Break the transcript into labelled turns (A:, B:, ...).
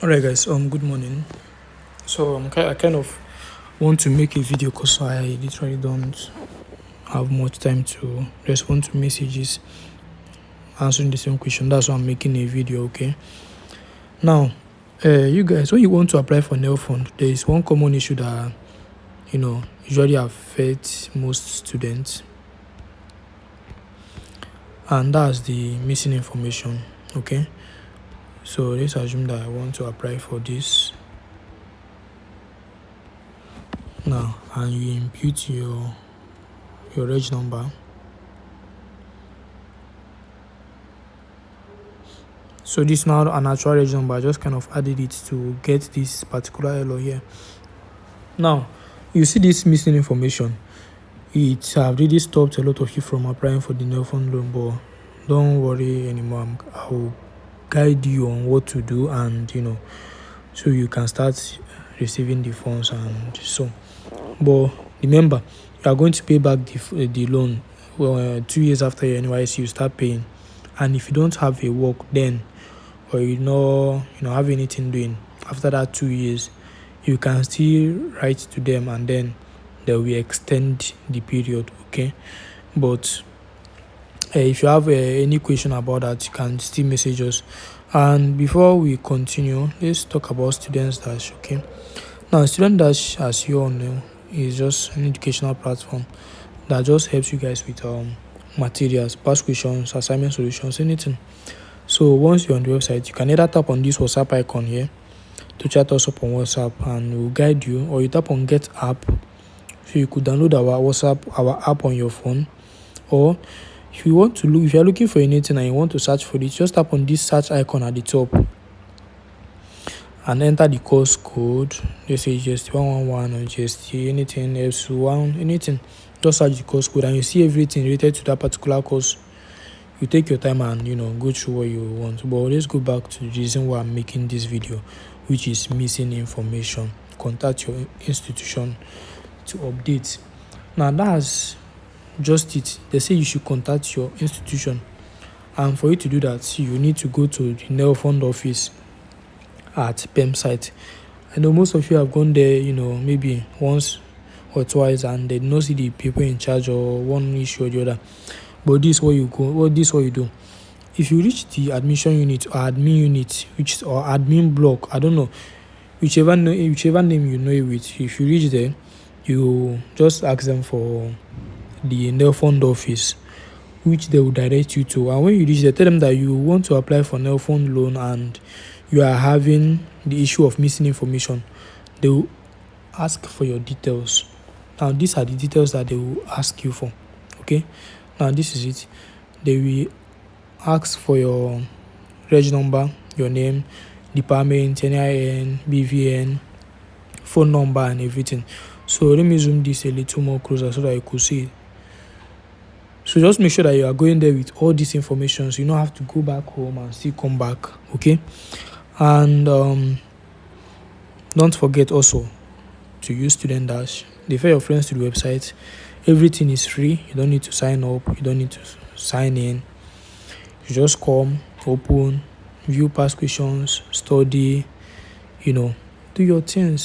A: Alright guys, good morning. So I kind of want to make a video because I literally don't have much time to respond to messages answering the same question. That's why I'm making a video. Okay, now you guys, when you want to apply for NELFUND, there is one common issue that usually affects most students, and that's the missing information. Okay, so let's assume that I want to apply for this now, and you input your reg number. So this is now an actual reg number. I just kind of added it to get this particular error here. Now you see this missing information. It have really stopped a lot of you from applying for the NELFUND loan, but don't worry anymore. I will guide you on what to do, and so you can start receiving the funds and so. But remember, you are going to pay back the loan 2 years after your NYC. You start paying, and if you don't have a work then, or you know have anything doing after that 2 years, you can still write to them, and then they will extend the period. Okay, but if you have any question about that, you can still message us. And before we continue, let's talk about STUDENTSDASH. Okay, now STUDENTSDASH, as you all know, is just an educational platform that just helps you guys with materials, past questions, assignment solutions, anything. So once you're on the website, you can either tap on this WhatsApp icon here to chat us up on WhatsApp, and we'll guide you, or you tap on Get App, so you could download our app on your phone. Or if you want to look, if you're looking for anything and you want to search for it, just tap on this search icon at the top and enter the course code. Just say GST 111 or GST anything else, anything. Just search the course code and you see everything related to that particular course. You take your time and go through what you want. But let's go back to the reason why I'm making this video, which is missing information. Contact your institution to update. Now that's just it. They say you should contact your institution, and for you to do that, you need to go to the NELFUND office at PEM site. I know most of you have gone there, maybe once or twice, and they don't see the people in charge or one issue or the other. But this is what you go. This is what you do. If you reach the admission unit or admin unit, or admin block, I don't know, whichever name you know it with. If you reach there, you just ask them for the NELFUND office, which they will direct you to. And when you reach there, tell them that you want to apply for NELFUND loan and you are having the issue of missing information. They will ask for your details. Now these are the details that they will ask you for. Okay, now this is it. They will ask for your reg number, your name, department, NIN, BVN, phone number, and everything. So let me zoom this a little more closer so that you could see it. So just make sure that you are going there with all this information, so you don't have to go back home and still come back. Okay, and don't forget also to use STUDENTSDASH. Refer your friends to the website. Everything is free. You don't need to sign up, you don't need to sign in. You just come, open, view past questions, study, do your things.